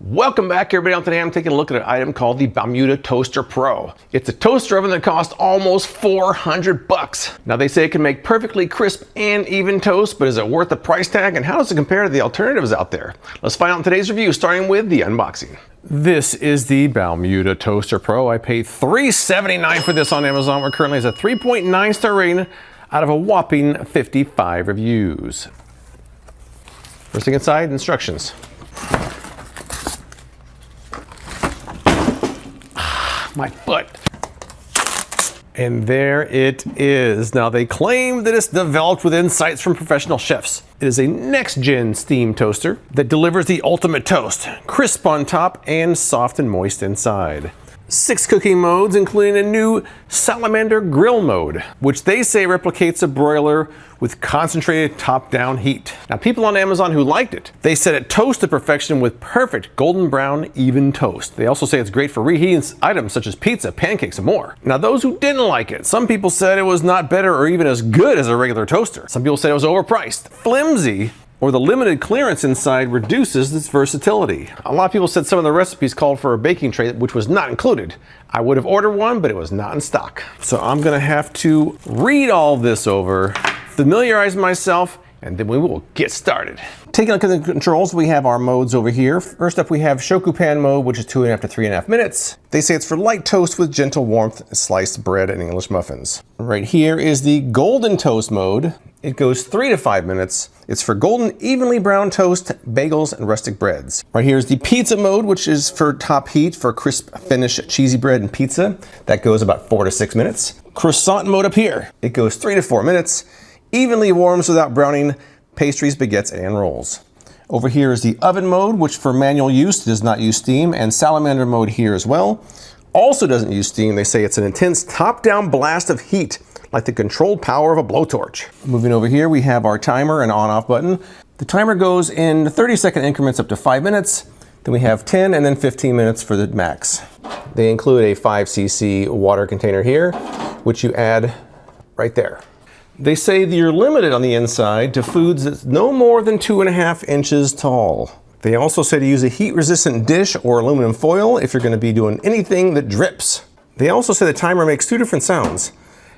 Welcome back, everybody. Today I'm taking a look at an item called the Balmuda Toaster Pro. It's a toaster oven that costs almost $400. Now they say it can make perfectly crisp and even toast, but is it worth the price tag? And how does it compare to the alternatives out there? Let's find out in today's review, starting with the unboxing. This is the Balmuda Toaster Pro. I paid $3.79 for this on Amazon. We're currently at a 3.9 star rating out of a whopping 55 reviews. First thing inside, instructions. My foot. And there it is. Now they claim that it's developed with insights from professional chefs. It is a next-gen steam toaster that delivers the ultimate toast, crisp on top and soft and moist inside. 6 cooking modes, including a new Salamander Grill mode, which they say replicates a broiler with concentrated top-down heat. Now, people on Amazon who liked it, they said it toasts to perfection with perfect golden brown, even toast. They also say it's great for reheating items such as pizza, pancakes, and more. Now, those who didn't like it, some people said it was not better or even as good as a regular toaster. Some people said it was overpriced, flimsy, or the limited clearance inside reduces its versatility. A lot of people said some of the recipes called for a baking tray, which was not included. I would have ordered one, but it was not in stock. So I'm gonna have to read all this over, familiarize myself, and then we will get started. Taking a look at the controls, we have our modes over here. First up, we have Shokupan mode, which is 2.5 to 3.5 minutes. They say it's for light toast with gentle warmth, sliced bread, and English muffins. Right here is the golden toast mode. It goes 3 to 5 minutes. It's for golden, evenly brown toast, bagels, and rustic breads. Right here is the pizza mode, which is for top heat for crisp, finished, cheesy bread and pizza. That goes about 4 to 6 minutes. Croissant mode up here. It goes 3 to 4 minutes. Evenly warms without browning pastries, baguettes, and rolls. Over here is the oven mode, which for manual use does not use steam, and salamander mode here as well. Also doesn't use steam. They say it's an intense top-down blast of heat, like the controlled power of a blowtorch. Moving over here, we have our timer and on-off button. The timer goes in 30-second increments up to 5 minutes. Then we have 10 and then 15 minutes for the max. They include a 5cc water container here, which you add right there. They say that you're limited on the inside to foods that's no more than 2.5 inches tall. They also say to use a heat-resistant dish or aluminum foil if you're going to be doing anything that drips. They also say the timer makes 2 different sounds.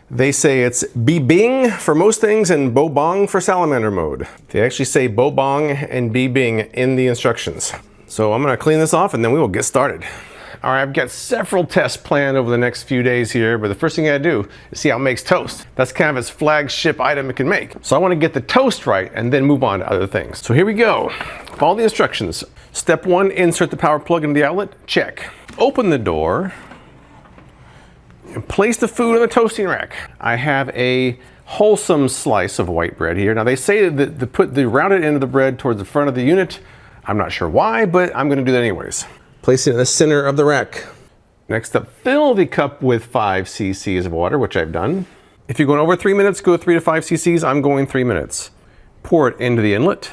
They say it's bi-bing for most things and bo-bong for salamander mode. They actually say bo-bong and bi-bing in the instructions. So I'm going to clean this off and then we will get started. All right, I've got several tests planned over the next few days here, but the first thing I do is see how it makes toast. That's kind of its flagship item it can make. So I want to get the toast right and then move on to other things. So here we go. Follow the instructions. Step 1, insert the power plug into the outlet. Check. Open the door and place the food on the toasting rack. I have a wholesome slice of white bread here. Now they say that to put the rounded end of the bread towards the front of the unit. I'm not sure why, but I'm going to do that anyways. Place it in the center of the rack. Next up, fill the cup with 5 cc's of water, which I've done. If you're going over 3 minutes, go 3 to 5 cc's. I'm going 3 minutes. Pour it into the inlet.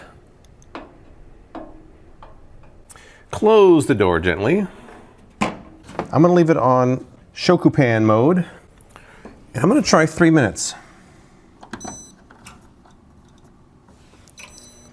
Close the door gently. I'm going to leave it on Shokupan mode. And I'm going to try 3 minutes.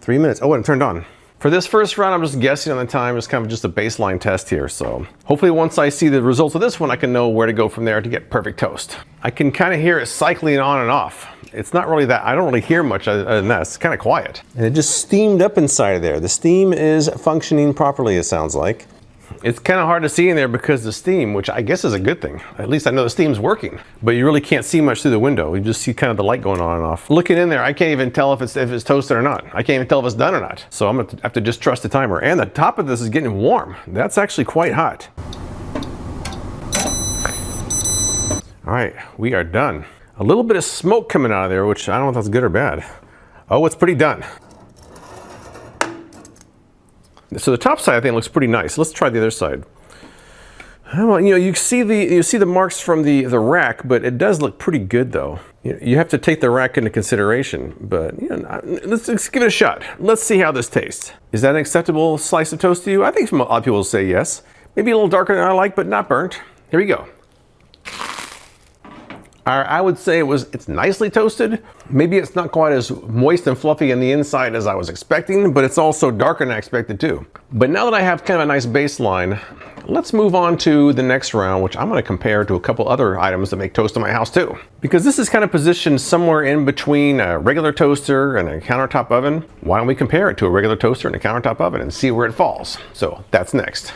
3 minutes. Oh, and it turned on. For this first round, I'm just guessing on the time. It's kind of just a baseline test here. So hopefully once I see the results of this one, I can know where to go from there to get perfect toast. I can kind of hear it cycling on and off. It's not really that, I don't really hear much other than that. It's kind of quiet. And it just steamed up inside of there. The steam is functioning properly, it sounds like. It's kind of hard to see in there because of the steam, which I guess is a good thing. At least I know the steam's working, but you really can't see much through the window. You just see kind of the light going on and off. Looking in there, I can't even tell if it's toasted or not. I can't even tell if it's done or not. So I'm gonna have to just trust the timer. And the top of this is getting warm. That's actually quite hot. All right, we are done. A little bit of smoke coming out of there, which I don't know if that's good or bad. Oh, it's pretty done. So the top side I think looks pretty nice. Let's try the other side. Well, you know, you see the marks from the rack, but it does look pretty good though. You have to take the rack into consideration, but you know, let's give it a shot. Let's see how this tastes. Is that an acceptable slice of toast to you? I think a lot of people will say yes. Maybe a little darker than I like, but not burnt. Here we go. I would say it's nicely toasted. Maybe it's not quite as moist and fluffy in the inside as I was expecting, but it's also darker than I expected too. But now that I have kind of a nice baseline, let's move on to the next round, which I'm going to compare to a couple other items that make toast in my house too. Because this is kind of positioned somewhere in between a regular toaster and a countertop oven. Why don't we compare it to a regular toaster and a countertop oven and see where it falls? So that's next.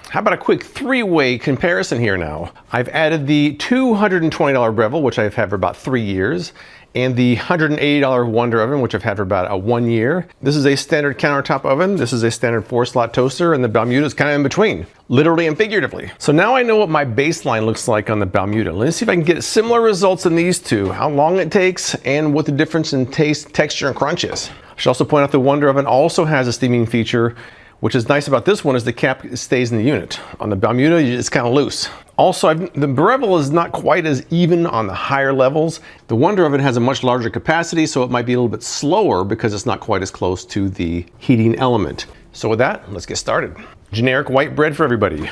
How about a quick three-way comparison here now? I've added the $220 Breville, which I've had for about 3 years, and the $180 Wonder Oven, which I've had for about 1 year. This is a standard countertop oven. This is a standard 4-slot toaster, and the Balmuda is kind of in between, literally and figuratively. So now I know what my baseline looks like on the Balmuda. Let's see if I can get similar results in these two, how long it takes, and what the difference in taste, texture, and crunch is. I should also point out the Wonder Oven also has a steaming feature. Which is nice about this one is the cap stays in the unit. On the Balmuda, it's kind of loose. Also, the Breville is not quite as even on the higher levels. The Wonder Oven has a much larger capacity, so it might be a little bit slower because it's not quite as close to the heating element. So with that, let's get started. Generic white bread for everybody.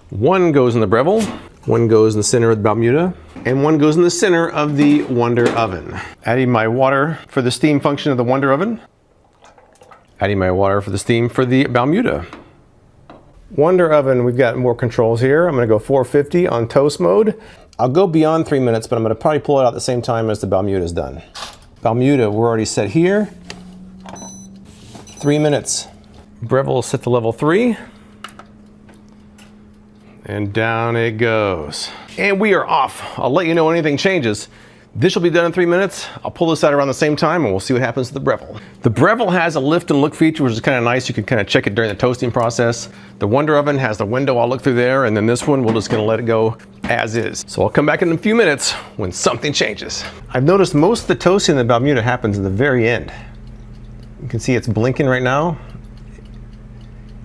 One goes in the Breville, one goes in the center of the Balmuda, and one goes in the center of the Wonder Oven. Adding my water for the steam function of the Wonder Oven. Adding my water for the steam for the Balmuda. Wonder Oven, we've got more controls here. I'm gonna go 450 on toast mode. I'll go beyond 3 minutes, but I'm gonna probably pull it out at the same time as the Balmuda is done. Balmuda, we're already set here. 3 minutes. Breville set to level 3. And down it goes. And we are off. I'll let you know when anything changes. This will be done in 3 minutes. I'll pull this out around the same time and we'll see what happens to the Breville. The Breville has a lift and look feature, which is kind of nice. You can kind of check it during the toasting process. The Wonder Oven has the window. I'll look through there, and then this one, we're just gonna let it go as is. So I'll come back in a few minutes when something changes. I've noticed most of the toasting in the Balmuda happens in the very end. You can see it's blinking right now,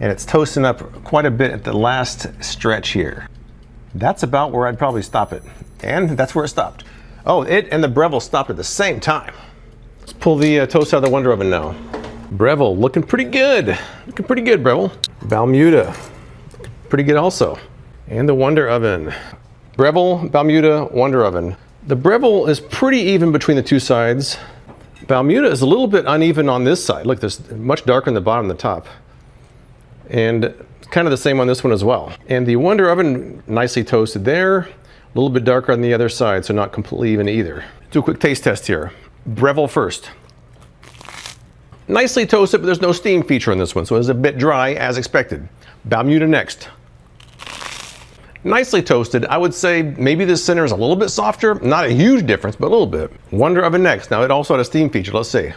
and it's toasting up quite a bit at the last stretch here. That's about where I'd probably stop it. And that's where it stopped. Oh, it and the Breville stopped at the same time. Let's pull the toast out of the Wonder Oven now. Breville, looking pretty good. Looking pretty good, Breville. Balmuda, pretty good also. And the Wonder Oven. Breville, Balmuda, Wonder Oven. The Breville is pretty even between the two sides. Balmuda is a little bit uneven on this side. Look, there's much darker in the bottom than the top. And kind of the same on this one as well. And the Wonder Oven, nicely toasted there. A little bit darker on the other side, so not completely even either. Do a quick taste test here. Breville first. Nicely toasted, but there's no steam feature in this one, so it's a bit dry as expected. Balmuda next. Nicely toasted. I would say maybe this center is a little bit softer. Not a huge difference, but a little bit. Wonder Oven next. Now it also had a steam feature. Let's see.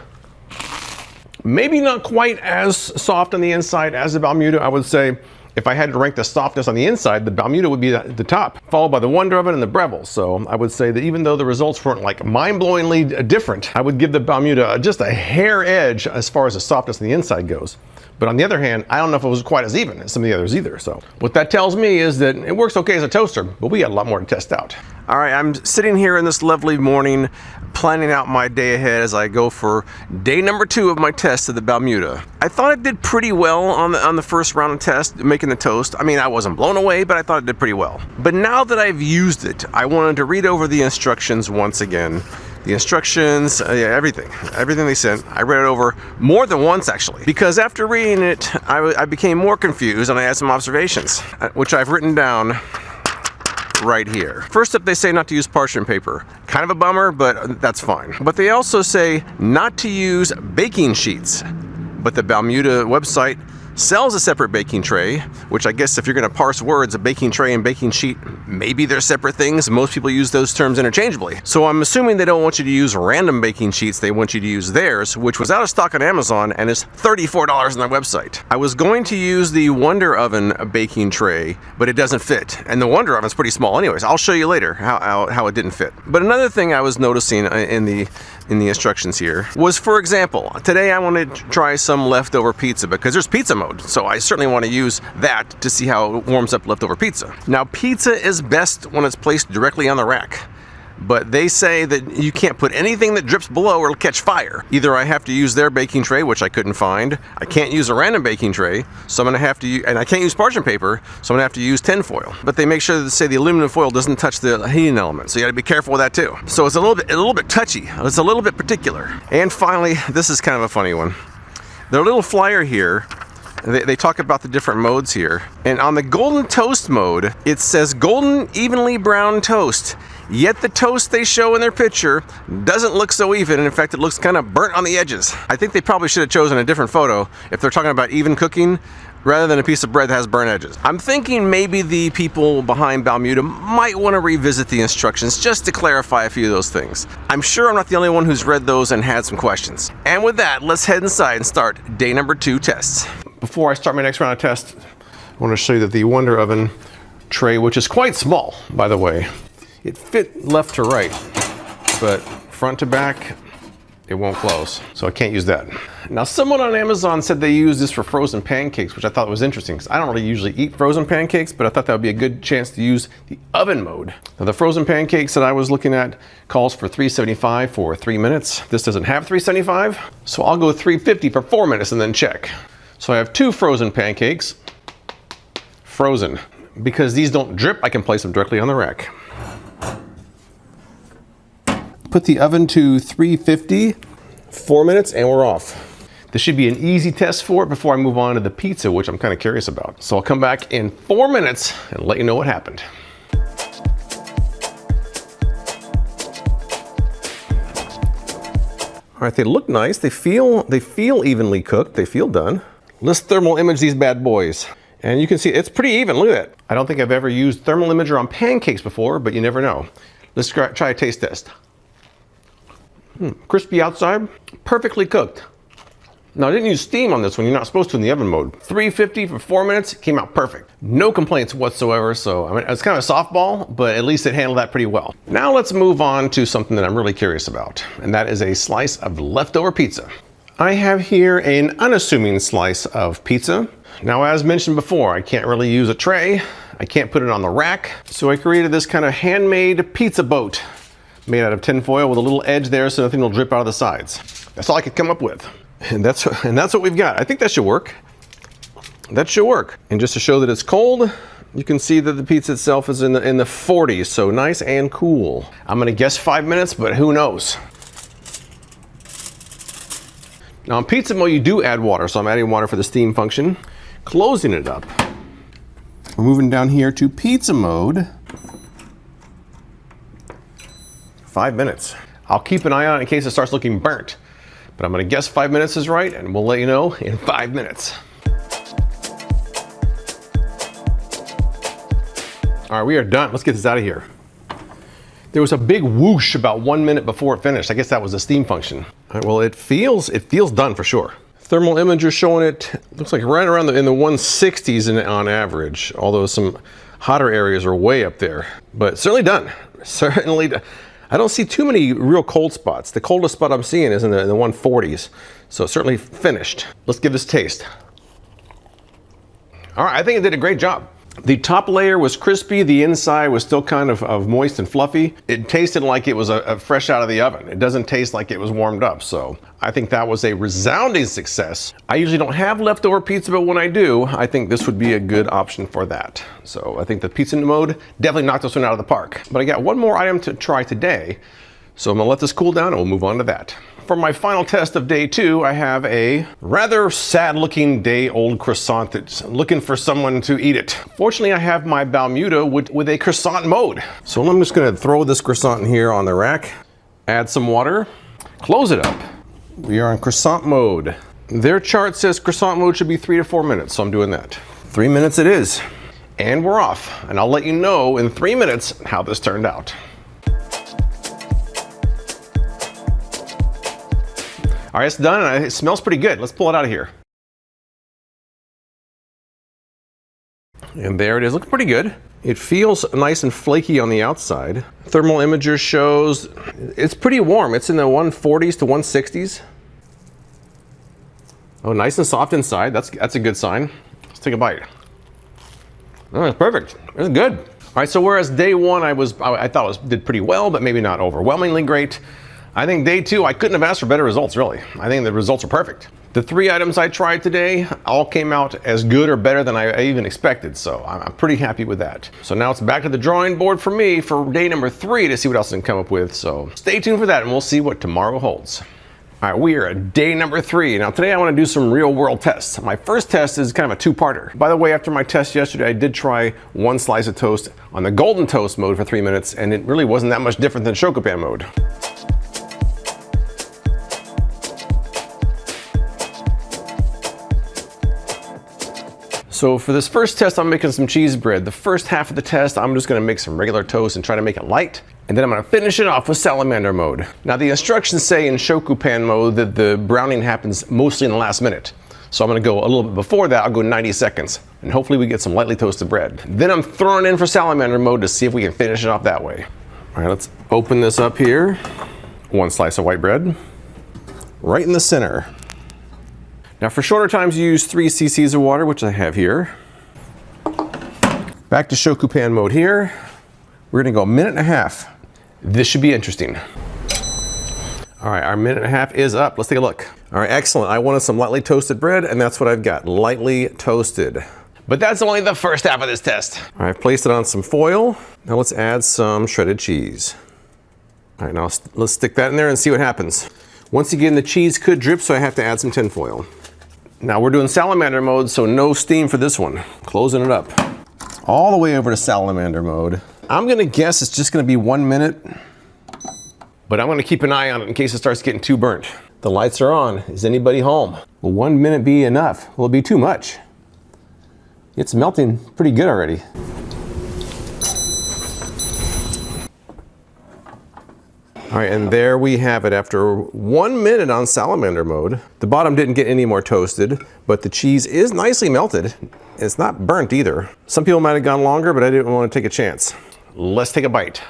Maybe not quite as soft on the inside as the Balmuda. I would say if I had to rank the softness on the inside, the Balmuda would be the top, followed by the Wonder Oven and the Breville. So I would say that even though the results weren't like mind-blowingly different, I would give the Balmuda just a hair edge as far as the softness on the inside goes. But on the other hand, I don't know if it was quite as even as some of the others either. So what that tells me is that it works okay as a toaster, but we got a lot more to test out. All right, I'm sitting here in this lovely morning, planning out my day ahead as I go for day number 2 of my test of the Balmuda. I thought it did pretty well on the first round of test, making the toast. I mean, I wasn't blown away, but I thought it did pretty well. But now that I've used it, I wanted to read over the instructions once again. The instructions, everything they sent. I read it over more than once actually, because after reading it, I became more confused and I had some observations, which I've written down right here. First up, they say not to use parchment paper. Kind of a bummer, but that's fine. But they also say not to use baking sheets. But the Balmuda website sells a separate baking tray, which I guess if you're going to parse words, a baking tray and baking sheet, maybe they're separate things. Most people use those terms interchangeably. So I'm assuming they don't want you to use random baking sheets. They want you to use theirs, which was out of stock on Amazon and is $34 on their website. I was going to use the Wonder Oven baking tray, but it doesn't fit. And the Wonder Oven's pretty small anyways. I'll show you later how it didn't fit. But another thing I was noticing in the instructions here was, for example, today I wanted to try some leftover pizza because there's pizza mode. So I certainly want to use that to see how it warms up leftover pizza. Now, pizza is best when it's placed directly on the rack. but they say that you can't put anything that drips below or it'll catch fire. Either I have to use their baking tray, which I couldn't find. I can't use a random baking tray, so I'm gonna have to use, and I can't use parchment paper, so I'm gonna have to use tin foil. But they make sure to say the aluminum foil doesn't touch the heating element, so you gotta be careful with that too. So it's a little bit touchy. It's a little bit particular. And finally, this is kind of a funny one. Their little flyer here, they talk about the different modes here. And on the golden toast mode, it says golden evenly brown toast. Yet the toast they show in their picture doesn't look so even, and in fact it looks kind of burnt on the edges. I think they probably should have chosen a different photo if they're talking about even cooking, rather than a piece of bread that has burnt edges. I'm thinking maybe the people behind Balmuda might want to revisit the instructions just to clarify a few of those things. I'm sure I'm not the only one who's read those and had some questions. And with that, let's head inside and start day number 2 tests. Before I start my next round of tests, I want to show you that the Wonder Oven tray, which is quite small, by the way, it fit left to right, but front to back, it won't close, so I can't use that. Now, someone on Amazon said they use this for frozen pancakes, which I thought was interesting, because I don't really usually eat frozen pancakes, but I thought that would be a good chance to use the oven mode. Now, the frozen pancakes that I was looking at calls for 375 for 3 minutes. This doesn't have 375, so I'll go 350 for 4 minutes and then check. So I have 2 frozen pancakes, frozen. Because these don't drip, I can place them directly on the rack. Put the oven to 350, 4 minutes, and we're off. This should be an easy test for it before I move on to the pizza, which I'm kind of curious about. So I'll come back in 4 minutes and let you know what happened. All right, they look nice. They feel evenly cooked. They feel done. Let's thermal image these bad boys. And you can see it's pretty even. Look at that. I don't think I've ever used thermal imager on pancakes before, but you never know. Let's try a taste test. Crispy outside, perfectly cooked. Now, I didn't use steam on this one. You're not supposed to in the oven mode. 350 for 4 minutes, came out perfect. No complaints whatsoever. So, I mean, it's kind of a softball, but at least it handled that pretty well. Now let's move on to something that I'm really curious about, and that is a slice of leftover pizza. I have here an unassuming slice of pizza. Now, as mentioned before, I can't really use a tray. I can't put it on the rack. So I created this kind of handmade pizza boat made out of tin foil with a little edge there so nothing will drip out of the sides. That's all I could come up with. And that's what we've got. I think that should work. That should work. And just to show that it's cold, you can see that the pizza itself is in the 40s, so nice and cool. I'm gonna guess 5 minutes, but who knows? Now in pizza mode, you do add water, so I'm adding water for the steam function. Closing it up. We're moving down here to pizza mode. 5 minutes. I'll keep an eye on it in case it starts looking burnt, but I'm gonna guess 5 minutes is right, and we'll let you know in 5 minutes. All right, we are done. Let's get this out of here. There was a big whoosh about 1 minute before it finished. I guess that was the steam function. All right, well, it feels done for sure. Thermal imager showing it looks like right around in the 160s on average, although some hotter areas are way up there, but certainly done. Certainly done. I don't see too many real cold spots. The coldest spot I'm seeing is in the 140s, so certainly finished. Let's give this a taste. All right, I think it did a great job. The top layer was crispy, the inside was still kind of moist and fluffy. It tasted like it was fresh out of the oven. It doesn't taste like it was warmed up, so I think that was a resounding success. I usually don't have leftover pizza, but when I do, I think this would be a good option for that. So I think the pizza mode definitely knocked this one out of the park. But I got one more item to try today, so I'm gonna let this cool down and we'll move on to that. For my final test of day 2, I have a rather sad-looking day-old croissant that's looking for someone to eat it. Fortunately, I have my Balmuda with a croissant mode. So I'm just gonna throw this croissant in here on the rack, add some water, close it up. We are on croissant mode. Their chart says croissant mode should be 3 to 4 minutes, so I'm doing that. 3 minutes it is. And we're off. And I'll let you know in 3 minutes how this turned out. All right, it's done, and it smells pretty good. Let's pull it out of here. And there it is, looking pretty good. It feels nice and flaky on the outside. Thermal imager shows it's pretty warm. It's in the 140s to 160s. Oh, nice and soft inside. That's a good sign. Let's take a bite. Oh, it's perfect. It's good. right, so whereas day one I thought did pretty well, but maybe not overwhelmingly great, I think day two I couldn't have asked for better results, really. I think the results are perfect. The 3 items I tried today all came out as good or better than I even expected, so I'm pretty happy with that. So now it's back to the drawing board for me for day number 3 to see what else I can come up with, so stay tuned for that and we'll see what tomorrow holds. All right, we are at day number 3. Now today I want to do some real world tests. My first test is kind of a 2-parter. By the way, after my test yesterday, I did try 1 slice of toast on the golden toast mode for 3 minutes, and it really wasn't that much different than Shokupan mode. So for this first test, I'm making some cheese bread. The first half of the test, I'm just gonna make some regular toast and try to make it light. And then I'm gonna finish it off with Salamander mode. Now the instructions say in Shokupan mode that the browning happens mostly in the last minute. So I'm gonna go a little bit before that, I'll go 90 seconds. And hopefully we get some lightly toasted bread. Then I'm throwing in for Salamander mode to see if we can finish it off that way. All right, let's open this up here. 1 slice of white bread, right in the center. Now for shorter times, you use 3 cc's of water, which I have here. Back to Shokupan mode here. We're gonna go 1.5 minutes. This should be interesting. All right, our 1.5 minutes is up. Let's take a look. All right, excellent. I wanted some lightly toasted bread, and that's what I've got, lightly toasted. But that's only the first half of this test. All right, I've placed it on some foil. Now let's add some shredded cheese. All right, now let's stick that in there and see what happens. Once again, the cheese could drip, so I have to add some tin foil. Now we're doing Salamander mode, so no steam for this one. Closing it up. All the way over to Salamander mode. I'm gonna guess it's just gonna be 1 minute, but I'm gonna keep an eye on it in case it starts getting too burnt. The lights are on. Is anybody home? Will 1 minute be enough? Will it be too much? It's melting pretty good already. All right, and there we have it after 1 minute on Salamander mode. The bottom didn't get any more toasted, but the cheese is nicely melted. It's not burnt either. Some people might have gone longer, but I didn't want to take a chance. Let's take a bite.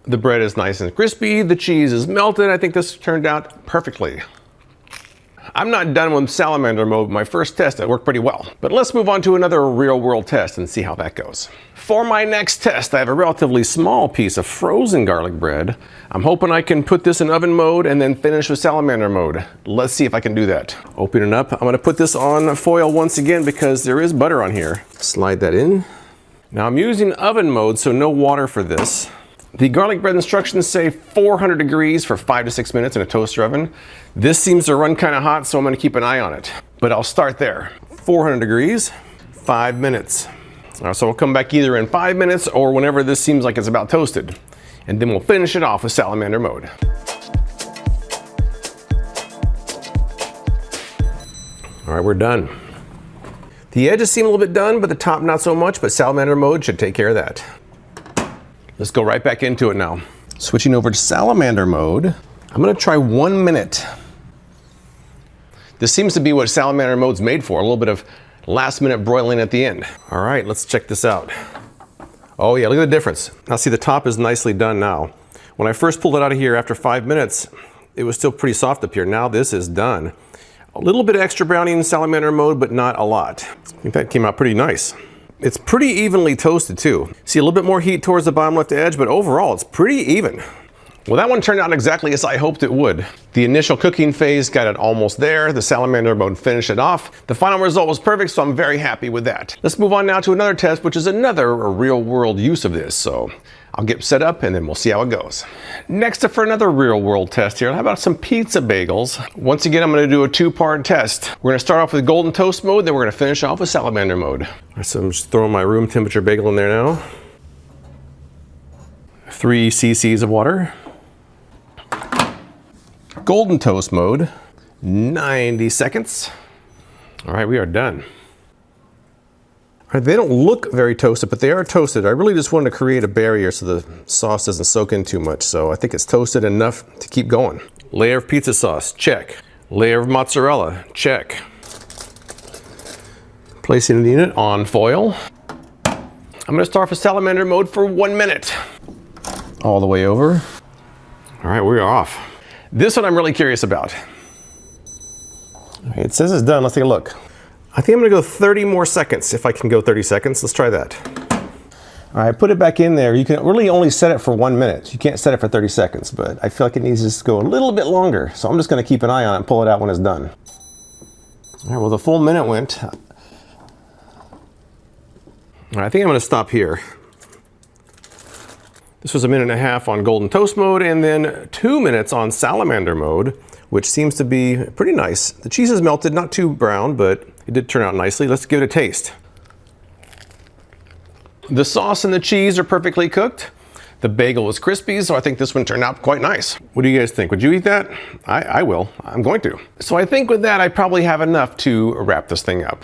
The bread is nice and crispy. The cheese is melted. I think this turned out perfectly. I'm not done with Salamander mode. My first test, that worked pretty well. But let's move on to another real world test and see how that goes. For my next test, I have a relatively small piece of frozen garlic bread. I'm hoping I can put this in oven mode and then finish with Salamander mode. Let's see if I can do that. Open it up. I'm gonna put this on foil once again because there is butter on here. Slide that in. Now I'm using oven mode, so no water for this. The garlic bread instructions say 400 degrees for 5 to 6 minutes in a toaster oven. This seems to run kind of hot, so I'm gonna keep an eye on it. But I'll start there. 400 degrees, 5 minutes. So we'll come back either in 5 minutes or whenever this seems like it's about toasted. And then we'll finish it off with Salamander mode. All right, we're done. The edges seem a little bit done, but the top not so much, but Salamander mode should take care of that. Let's go right back into it now. Switching over to Salamander mode, I'm gonna try 1 minute. This seems to be what Salamander mode's made for, a little bit of last minute broiling at the end. All right, let's check this out. Oh yeah, look at the difference. Now see, the top is nicely done now. When I first pulled it out of here after 5 minutes, it was still pretty soft up here. Now this is done. A little bit of extra browning in Salamander mode, but not a lot. I think that came out pretty nice. It's pretty evenly toasted too. See a little bit more heat towards the bottom left edge, but overall it's pretty even. Well, that one turned out exactly as I hoped it would. The initial cooking phase got it almost there. The Salamander mode finished it off. The final result was perfect, so I'm very happy with that. Let's move on now to another test, which is another real world use of this. So I'll get set up and then we'll see how it goes. Next up for another real world test here, how about some pizza bagels? Once again, I'm gonna do a 2-part test. We're gonna start off with golden toast mode, then we're gonna finish off with Salamander mode. All right, so I'm just throwing my room temperature bagel in there now. 3 cc's of water. Golden toast mode, 90 seconds. All right, we are done. All right, they don't look very toasted, but they are toasted. I really just wanted to create a barrier so the sauce doesn't soak in too much. So I think it's toasted enough to keep going. Layer of pizza sauce, check. Layer of mozzarella, check. Placing the unit on foil. I'm gonna start with Salamander mode for 1 minute. All the way over. All right, we are off. This one I'm really curious about. Okay, it says it's done. Let's take a look. I think I'm gonna go 30 more seconds if I can go 30 seconds. Let's try that. All right, put it back in there. You can really only set it for 1 minute. You can't set it for 30 seconds, but I feel like it needs to go a little bit longer. So I'm just gonna keep an eye on it and pull it out when it's done. All right, well, the full minute went. All right, I think I'm gonna stop here. This was 1.5 minutes on golden toast mode and then 2 minutes on salamander mode, which seems to be pretty nice. The cheese is melted, not too brown, but it did turn out nicely. Let's give it a taste. The sauce and the cheese are perfectly cooked. The bagel was crispy, so I think this one turned out quite nice. What do you guys think? Would you eat that? I will. I'm going to. So I think with that, I probably have enough to wrap this thing up.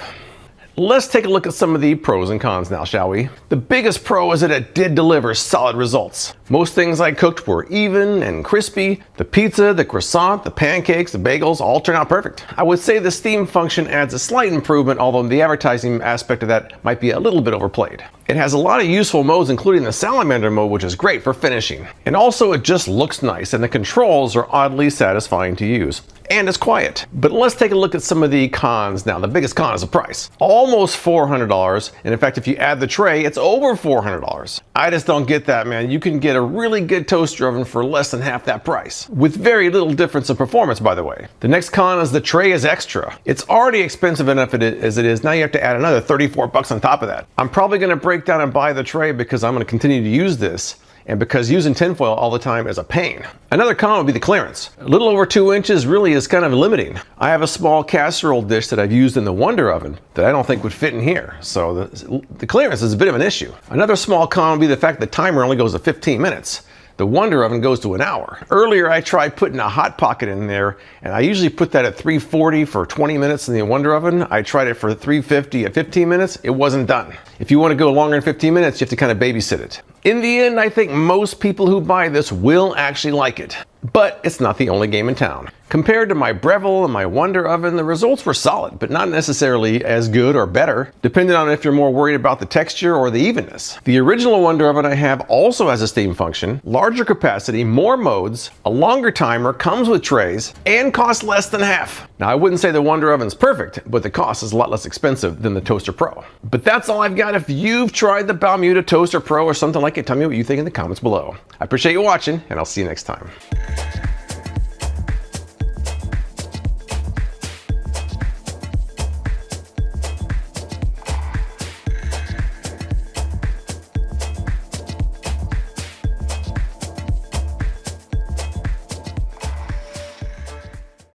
Let's take a look at some of the pros and cons now, shall we? The biggest pro is that it did deliver solid results. Most things I cooked were even and crispy. The pizza, the croissant, the pancakes, the bagels all turned out perfect. I would say the steam function adds a slight improvement, although the advertising aspect of that might be a little bit overplayed. It has a lot of useful modes, including the salamander mode, which is great for finishing. And also it just looks nice, and the controls are oddly satisfying to use. And it's quiet. But let's take a look at some of the cons now. The biggest con is the price. Almost $400, and in fact, if you add the tray, it's over $400. I just don't get that, man. You can get a really good toaster oven for less than half that price, with very little difference in performance, by the way. The next con is the tray is extra. It's already expensive enough as it is. Now you have to add another 34 bucks on top of that. I'm probably gonna break down and buy the tray because I'm gonna continue to use this, and because using tinfoil all the time is a pain. Another con would be the clearance. A little over 2 inches really is kind of limiting. I have a small casserole dish that I've used in the Wonder Oven that I don't think would fit in here, so the clearance is a bit of an issue. Another small con would be the fact the timer only goes to 15 minutes. The Wonder Oven goes to an hour. Earlier I tried putting a hot pocket in there, and I usually put that at 340 for 20 minutes in the Wonder Oven. I tried it for 350 at 15 minutes. It wasn't done. If you want to go longer than 15 minutes, you have to kind of babysit it. In the end, I think most people who buy this will actually like it. But it's not the only game in town. Compared to my Breville and my Wonder Oven, the results were solid, but not necessarily as good or better, depending on if you're more worried about the texture or the evenness. The original Wonder Oven I have also has a steam function, larger capacity, more modes, a longer timer, comes with trays, and costs less than half. Now, I wouldn't say the Wonder Oven's perfect, but the cost is a lot less expensive than the Toaster Pro. But that's all I've got. If you've tried the Balmuda Toaster Pro or something like it, tell me what you think in the comments below. I appreciate you watching, and I'll see you next time.